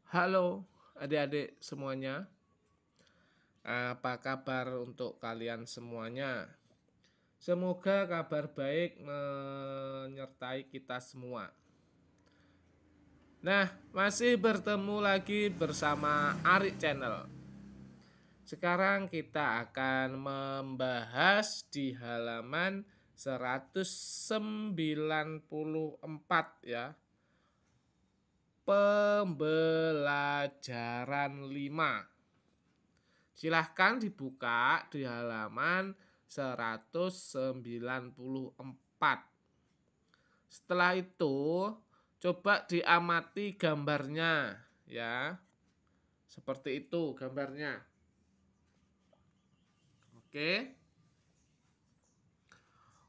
Halo adik-adik semuanya, apa kabar untuk kalian semuanya? Semoga kabar baik menyertai kita semua. Nah, masih bertemu lagi bersama Arik Channel. Sekarang kita akan membahas di halaman 194 ya. Pembelajaran 5. Silahkan dibuka di halaman 194. Setelah itu, coba diamati gambarnya ya. Seperti itu gambarnya. Oke.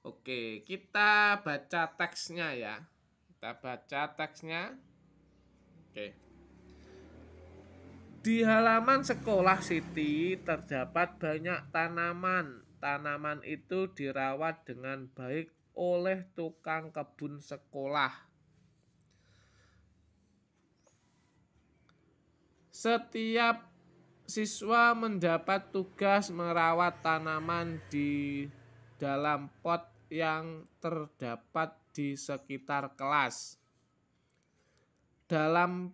Oke, kita baca teksnya ya. Kita baca teksnya. Oke. Di halaman sekolah Siti terdapat banyak tanaman. Tanaman itu dirawat dengan baik oleh tukang kebun sekolah. Setiap siswa mendapat tugas merawat tanaman di dalam pot yang terdapat di sekitar kelas. Dalam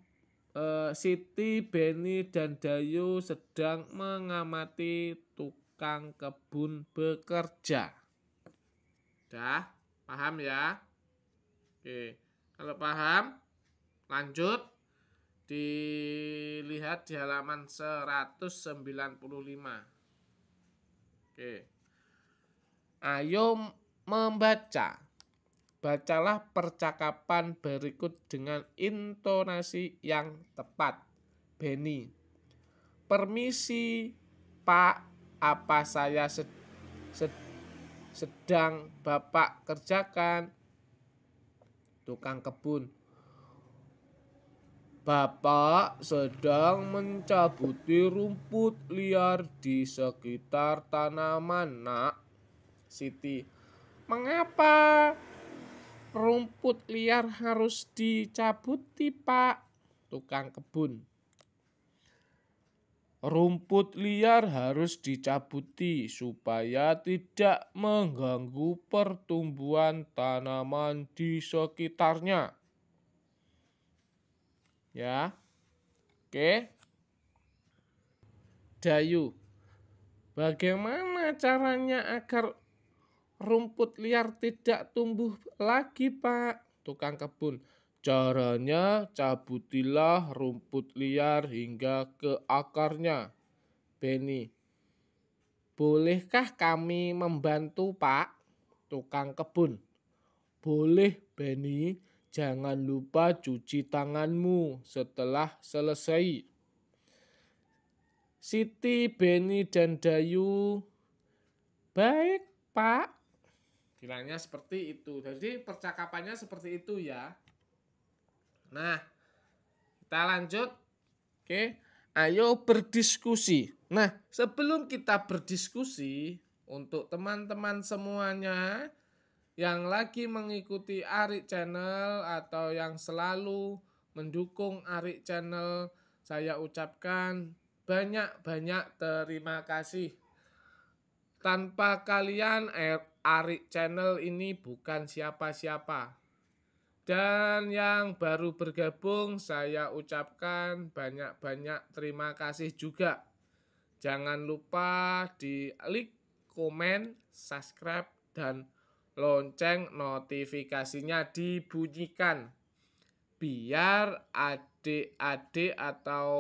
Siti, Beni, dan Dayu sedang mengamati tukang kebun bekerja. Dah, paham ya? Oke, kalau paham, lanjut dilihat di halaman 195. Oke. Ayo membaca. Bacalah percakapan berikut dengan intonasi yang tepat. Beni. Permisi, Pak. Apa saya sedang Bapak kerjakan? Tukang kebun. Bapak sedang mencabuti rumput liar di sekitar tanaman, Nak. Siti. Mengapa rumput liar harus dicabuti, Pak? Tukang kebun. Rumput liar harus dicabuti supaya tidak mengganggu pertumbuhan tanaman di sekitarnya. Ya. Oke. Dayu. Bagaimana caranya agar rumput liar tidak tumbuh lagi, Pak? Tukang kebun. Caranya cabutilah rumput liar hingga ke akarnya. Beni. Bolehkah kami membantu, Pak? Tukang kebun. Boleh, Beni. Jangan lupa cuci tanganmu setelah selesai. Siti, Beni, dan Dayu. Baik, Pak. Bilangnya seperti itu. Jadi percakapannya seperti itu ya. Nah, kita lanjut. Oke, ayo berdiskusi. Nah, sebelum kita berdiskusi, untuk teman-teman semuanya yang lagi mengikuti Arik Channel atau yang selalu mendukung Arik Channel, saya ucapkan banyak-banyak terima kasih. Tanpa kalian, Arik Channel ini bukan siapa-siapa. Dan yang baru bergabung, saya ucapkan banyak-banyak terima kasih juga. Jangan lupa di like, komen, subscribe, dan lonceng notifikasinya dibunyikan. Biar adik-adik atau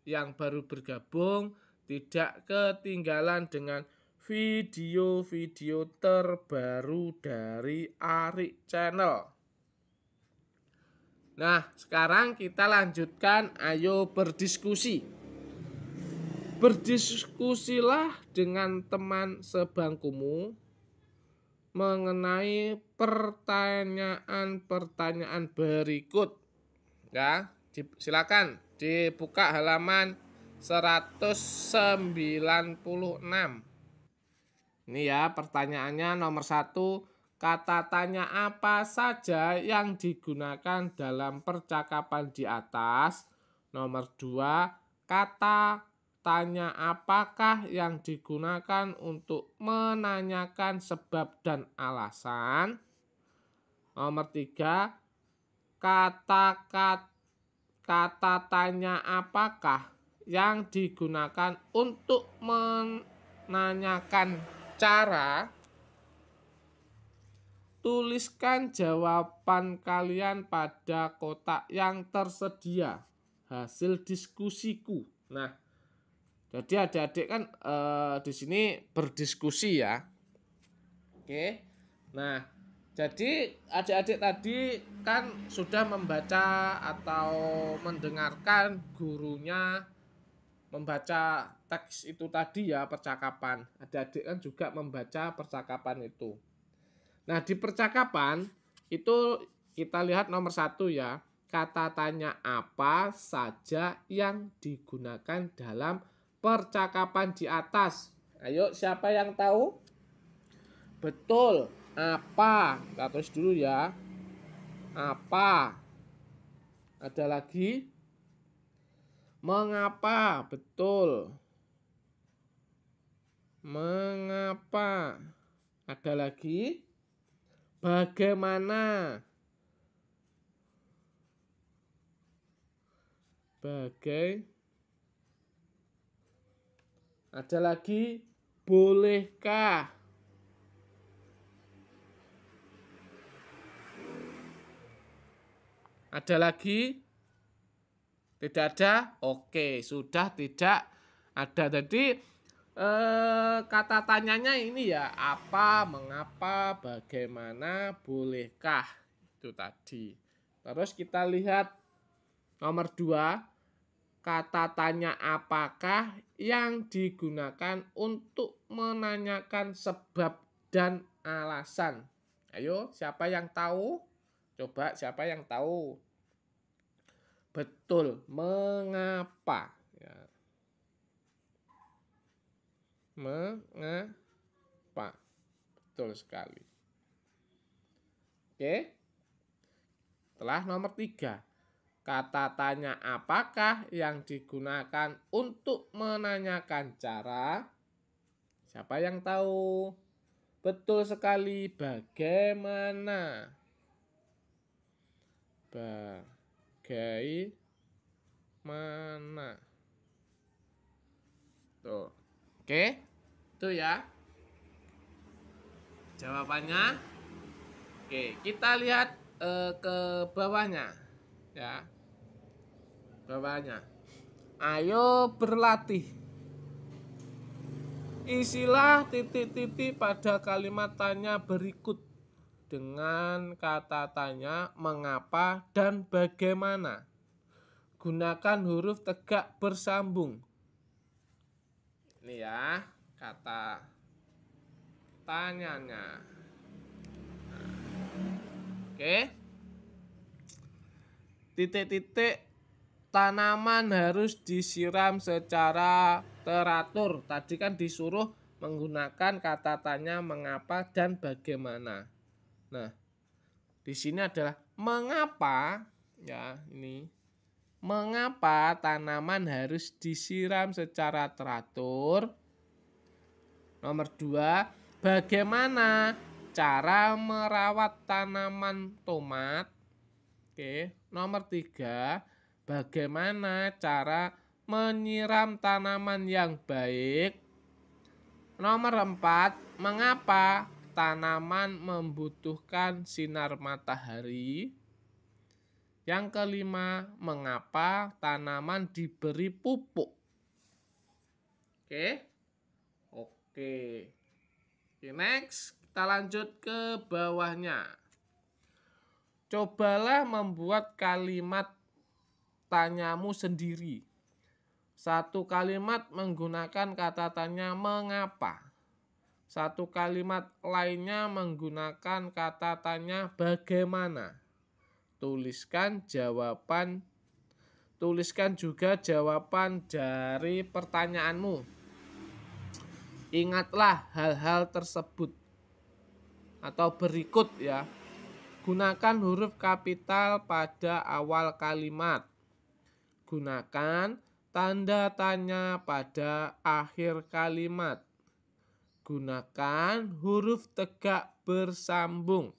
yang baru bergabung tidak ketinggalan dengan video-video terbaru dari Arik Channel. Nah, sekarang kita lanjutkan. Ayo berdiskusi. Berdiskusilah dengan teman sebangkumu mengenai pertanyaan-pertanyaan berikut. Ya, silakan dibuka halaman 196. Ini ya pertanyaannya nomor 1. Kata tanya apa saja yang digunakan dalam percakapan di atas? Nomor 2, kata tanya apakah yang digunakan untuk menanyakan sebab dan alasan. Nomor 3, kata tanya apakah yang digunakan untuk menanyakan cara. Tuliskan jawaban kalian pada kotak yang tersedia hasil diskusiku. Nah, jadi adik-adik kan di sini berdiskusi ya. Oke. Nah, jadi adik-adik tadi kan sudah membaca atau mendengarkan gurunya membaca teks itu tadi ya, percakapan. Adik-adik kan juga membaca percakapan itu. Nah, di percakapan itu kita lihat nomor 1 ya. Kata tanya apa saja yang digunakan dalam percakapan di atas. Ayo, siapa yang tahu? Betul, apa? Kita tulis dulu ya. Apa? Ada lagi? Mengapa? Betul. Mengapa? Ada lagi? Bagaimana? Ada lagi? Bolehkah? Ada lagi? Tidak ada? Oke, sudah tidak ada. Jadi kata tanyanya ini ya, apa, mengapa, bagaimana, bolehkah, itu tadi. Terus kita lihat nomor 2, kata tanya apakah yang digunakan untuk menanyakan sebab dan alasan. Ayo, siapa yang tahu? Coba siapa yang tahu? Betul, mengapa ya. Mengapa? Betul sekali. Oke. Setelah nomor 3. Kata tanya apakah yang digunakan untuk menanyakan cara? Siapa yang tahu? Betul sekali, bagaimana? Bagaimana? Tuh. Oke, itu ya jawabannya. Oke, kita lihat ke bawahnya ya. Bawahnya. Ayo berlatih. Isilah titik-titik pada kalimat tanya berikut dengan kata tanya mengapa dan bagaimana. Gunakan huruf tegak bersambung. Ini ya kata tanyanya. Oke. Titik-titik, tanaman harus disiram secara teratur. Tadi kan disuruh menggunakan kata tanya mengapa dan bagaimana. Nah, di sini adalah mengapa ya, ini. Mengapa tanaman harus disiram secara teratur? Nomor 2, bagaimana cara merawat tanaman tomat? Oke. Nomor 3, bagaimana cara menyiram tanaman yang baik? Nomor 4, mengapa tanaman membutuhkan sinar matahari? Yang kelima, mengapa tanaman diberi pupuk? Oke. Oke, next kita lanjut ke bawahnya. Cobalah membuat kalimat tanyamu sendiri. Satu kalimat menggunakan kata tanya mengapa. Satu kalimat lainnya menggunakan kata tanya bagaimana. Tuliskan juga jawaban dari pertanyaanmu. Ingatlah hal-hal tersebut atau berikut ya. Gunakan huruf kapital pada awal kalimat. Gunakan tanda tanya pada akhir kalimat. Gunakan huruf tegak bersambung.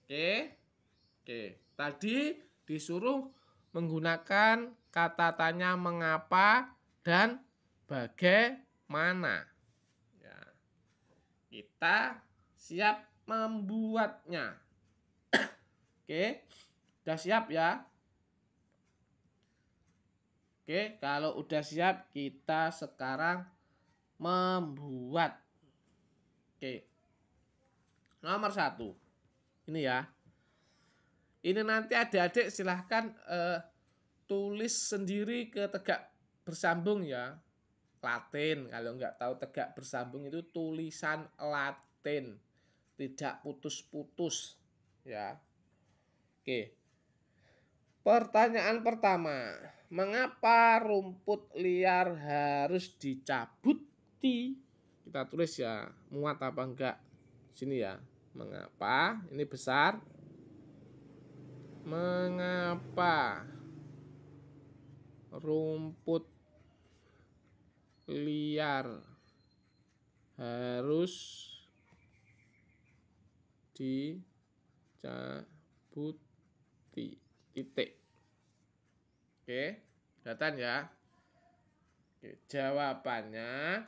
Oke. Tadi disuruh menggunakan kata tanya mengapa dan bagaimana. Ya. Kita siap membuatnya. Oke, udah siap ya? Oke, kalau udah siap kita sekarang membuat. Oke, nomor 1. Ini ya. Ini nanti adik-adik silahkan tulis sendiri ke tegak bersambung ya. Latin, kalau nggak tahu tegak bersambung itu tulisan Latin. Tidak putus-putus ya. Oke. Pertanyaan pertama, mengapa rumput liar harus dicabuti? Kita tulis ya, muat apa enggak? Sini ya. Mengapa? Ini besar. Mengapa rumput liar harus dicabuti? Titik. Oke, kelihatan ya. Oke, jawabannya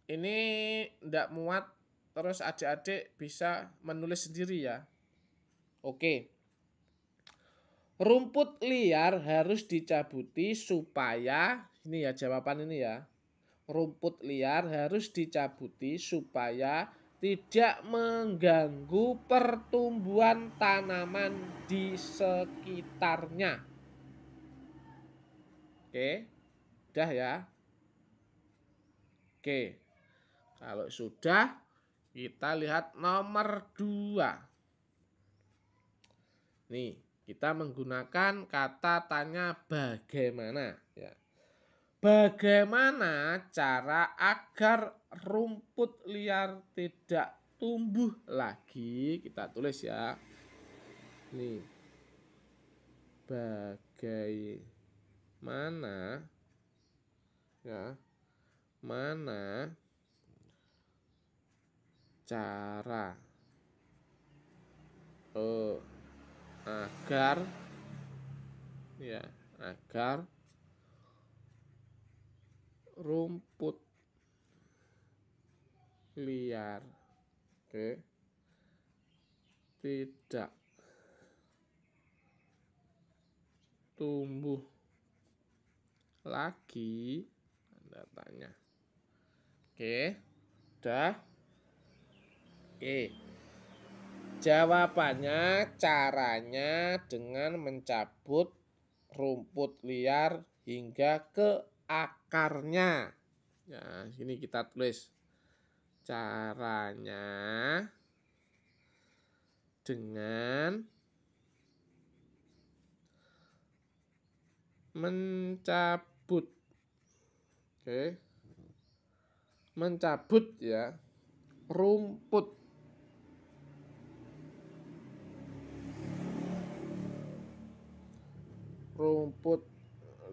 ini tidak muat, terus adik-adik bisa menulis sendiri ya. Oke. Rumput liar harus dicabuti supaya, ini ya jawaban ini ya. Rumput liar harus dicabuti supaya tidak mengganggu pertumbuhan tanaman di sekitarnya. Oke, udah ya. Oke, kalau sudah kita lihat nomor 2. Nih, kita menggunakan kata tanya bagaimana ya. Bagaimana cara agar rumput liar tidak tumbuh lagi? Kita tulis ya. Nih. Bagaimana ya? Mana cara agar rumput liar tidak tumbuh lagi, tanda tanya. Oke, udah. Oke, jawabannya caranya dengan mencabut rumput liar hingga ke akarnya. Ya, sini kita tulis caranya dengan mencabut. Oke. Mencabut ya rumput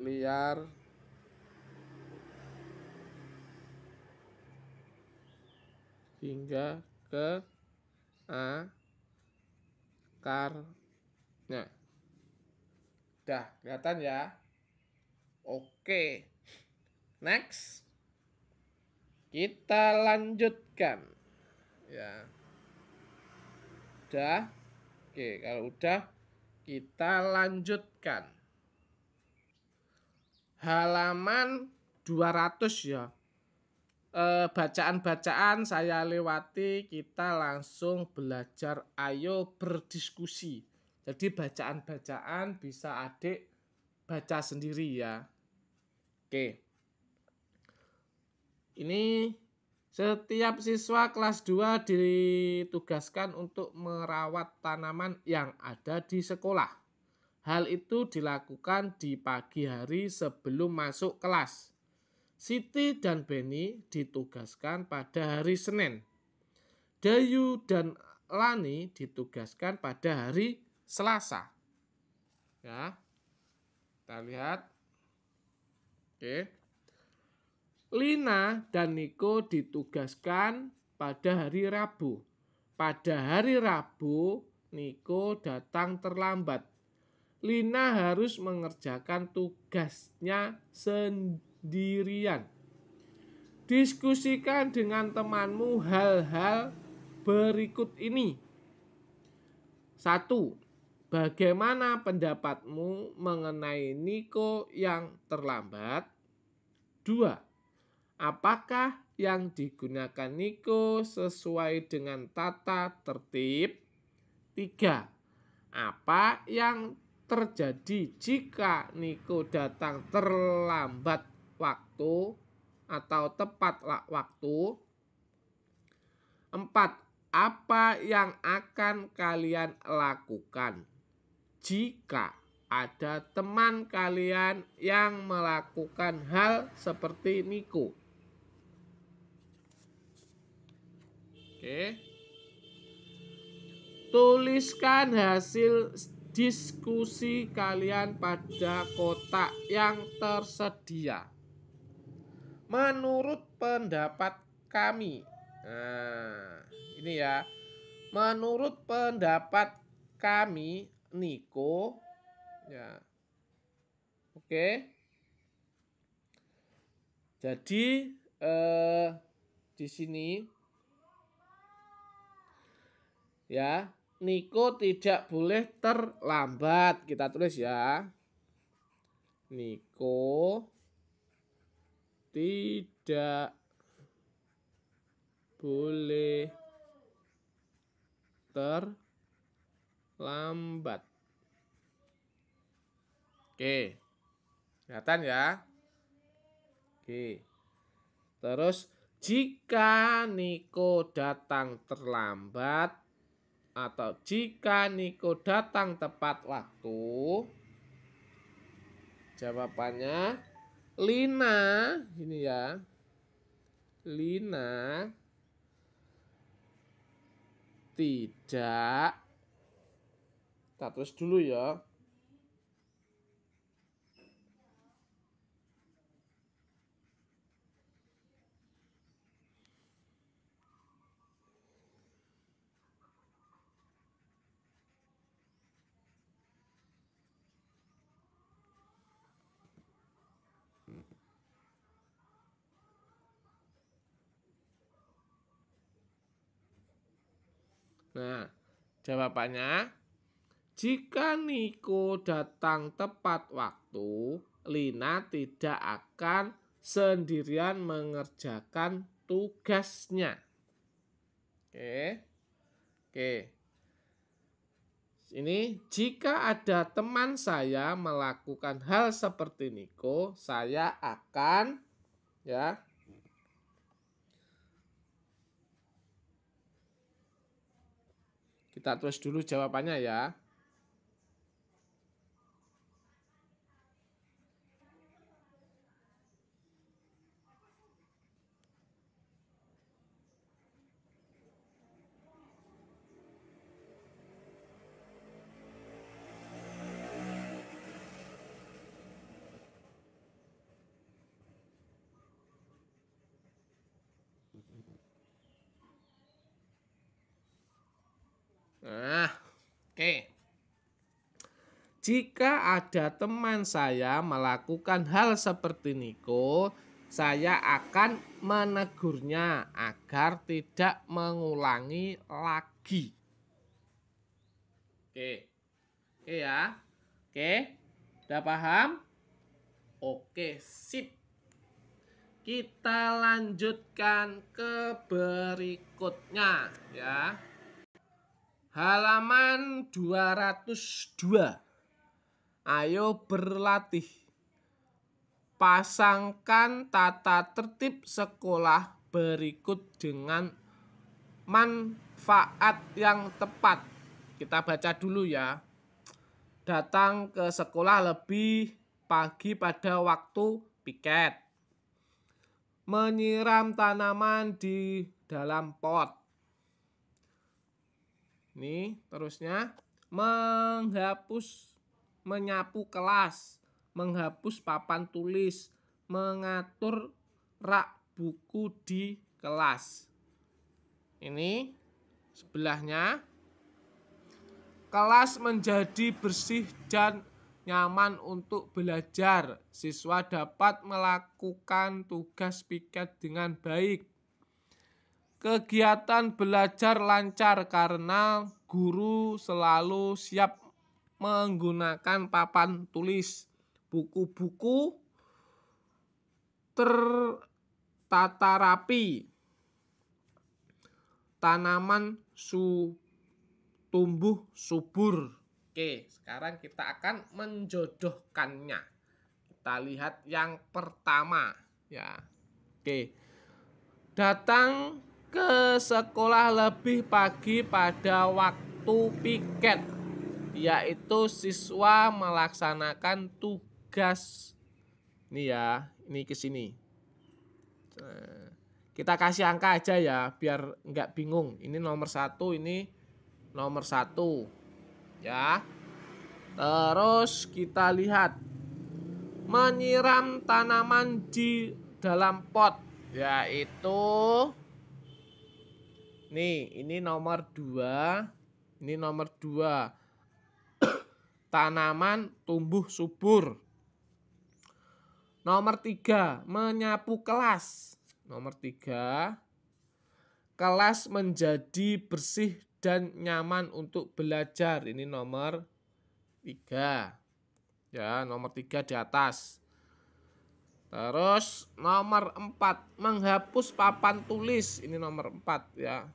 liar hingga ke akarnya. Udah kelihatan ya? Oke. Next. Kita lanjutkan. Ya. Udah. Oke, kalau udah kita lanjutkan. Halaman 200 ya. Bacaan-bacaan saya lewati, kita langsung belajar, ayo berdiskusi. Jadi bacaan-bacaan bisa adik baca sendiri ya. Oke. Ini setiap siswa kelas 2 ditugaskan untuk merawat tanaman yang ada di sekolah. Hal itu dilakukan di pagi hari sebelum masuk kelas. Siti dan Beni ditugaskan pada hari Senin. Dayu dan Lani ditugaskan pada hari Selasa. Ya, Kita lihat. Oke. Lina dan Niko ditugaskan pada hari Rabu. Pada hari Rabu, Niko datang terlambat. Lina harus mengerjakan tugasnya sendirian. Diskusikan dengan temanmu hal-hal berikut ini. 1. Bagaimana pendapatmu mengenai Niko yang terlambat? 2. Apakah yang digunakan Niko sesuai dengan tata tertib? 3. Apa yang terjadi jika Niko datang terlambat waktu atau tepat waktu? 4. Apa yang akan kalian lakukan jika ada teman kalian yang melakukan hal seperti Niko? Oke. Tuliskan hasil diskusi kalian pada kotak yang tersedia. Menurut pendapat kami. Nah, ini ya. Menurut pendapat kami, Niko, ya. Oke. Jadi di sini ya, Niko tidak boleh terlambat. Kita tulis ya. Niko tidak boleh terlambat. Oke. Kelihatan ya? Oke. Terus jika Niko datang terlambat atau jika Niko datang tepat waktu, jawabannya Lina, ini ya. Lina tidak, kita tulis dulu ya. Nah, jawabannya, jika Niko datang tepat waktu, Lina tidak akan sendirian mengerjakan tugasnya. Oke. Oke. Ini jika ada teman saya melakukan hal seperti Niko, saya akan ya. Kita tulis dulu jawabannya ya. Nah, oke. Jika ada teman saya melakukan hal seperti Niko, saya akan menegurnya agar tidak mengulangi lagi. Oke. Oke ya. Oke. Udah paham? Oke, sip. Kita lanjutkan ke berikutnya ya. Halaman 202. Ayo berlatih. Pasangkan tata tertib sekolah berikut dengan manfaat yang tepat. Kita baca dulu ya. Datang ke sekolah lebih pagi pada waktu piket. Menyiram tanaman di dalam pot. Ini terusnya menyapu kelas, menghapus papan tulis, mengatur rak buku di kelas. Ini sebelahnya. Kelas menjadi bersih dan nyaman untuk belajar. Siswa dapat melakukan tugas piket dengan baik. Kegiatan belajar lancar karena guru selalu siap menggunakan papan tulis. Buku-buku tertata rapi. Tanaman tumbuh subur. Oke, sekarang kita akan menjodohkannya. Kita lihat yang pertama, ya. Oke. Datang ke sekolah lebih pagi pada waktu piket, yaitu siswa melaksanakan tugas. Ini ya, ini ke sini. Kita kasih angka aja ya, biar nggak bingung. Ini nomor 1, ini nomor 1. Ya. Terus kita lihat menyiram tanaman di dalam pot, yaitu nih, ini nomor 2. Ini nomor 2. Tanaman tumbuh subur. Nomor 3, menyapu kelas. Nomor 3, kelas menjadi bersih dan nyaman untuk belajar. Ini nomor 3. Ya, nomor 3 di atas. Terus nomor 4, menghapus papan tulis. Ini nomor 4 ya.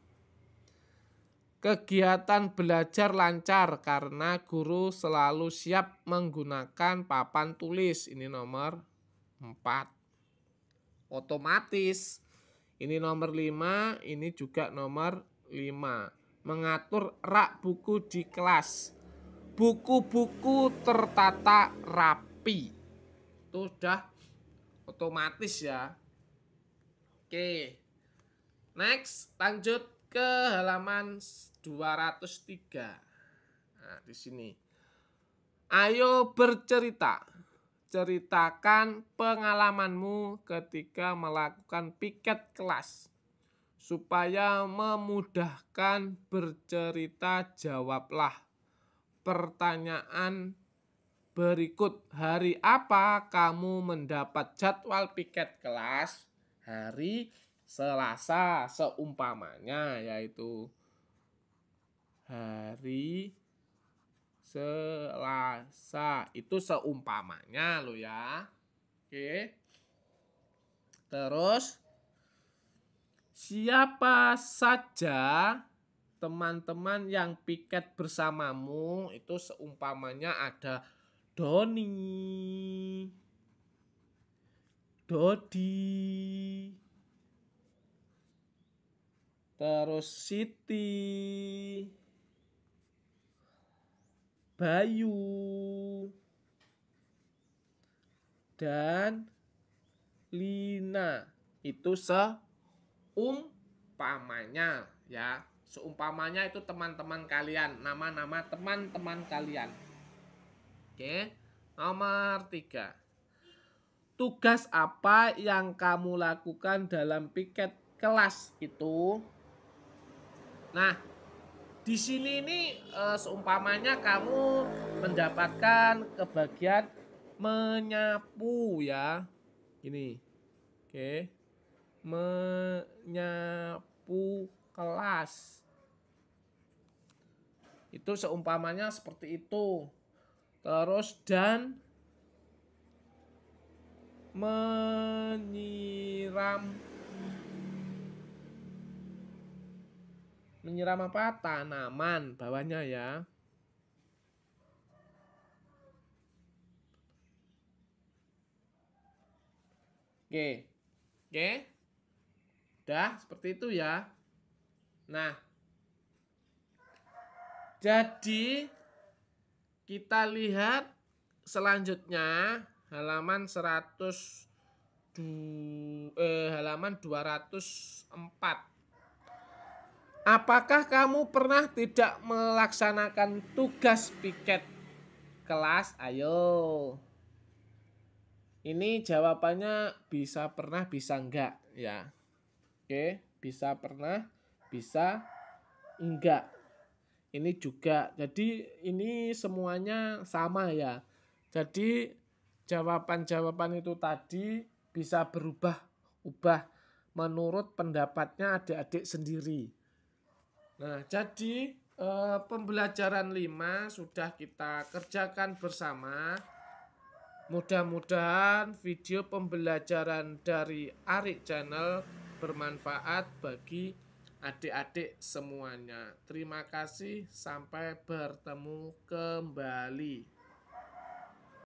Kegiatan belajar lancar karena guru selalu siap menggunakan papan tulis. Ini nomor 4. Otomatis. Ini nomor 5, ini juga nomor 5. Mengatur rak buku di kelas. Buku-buku tertata rapi. Itu sudah otomatis ya. Oke. Next, lanjut ke halaman 203. Nah, di sini. Ayo bercerita. Ceritakan pengalamanmu ketika melakukan piket kelas. Supaya memudahkan bercerita, jawablah pertanyaan berikut. Hari apa kamu mendapat jadwal piket kelas? Hari Selasa, seumpamanya, yaitu hari Selasa. Itu seumpamanya lo ya. Oke. Terus siapa saja teman-teman yang piket bersamamu? Itu seumpamanya ada Doni, Dodi, terus Siti, Bayu, dan Lina. Itu seumpamanya ya. Seumpamanya itu teman-teman kalian, nama-nama teman-teman kalian. Oke. Nomor 3. Tugas apa yang kamu lakukan dalam piket kelas itu? Nah, di sini ini seumpamanya kamu mendapatkan kebagian menyapu ya. Ini. Oke. Menyapu kelas. Itu seumpamanya seperti itu. Terus dan menyiram apa? Tanaman bawahnya ya. Oke. Oke. Udah seperti itu ya. Nah, jadi kita lihat selanjutnya halaman 204. Apakah kamu pernah tidak melaksanakan tugas piket kelas? Ayo. Ini jawabannya bisa pernah, bisa enggak ya. Oke, bisa pernah, bisa enggak. Ini juga. Jadi ini semuanya sama ya. Jadi jawaban-jawaban itu tadi bisa berubah-ubah menurut pendapatnya adik-adik sendiri. Nah, jadi pembelajaran 5 sudah kita kerjakan bersama. Mudah-mudahan video pembelajaran dari Arik Channel bermanfaat bagi adik-adik semuanya. Terima kasih, sampai bertemu kembali.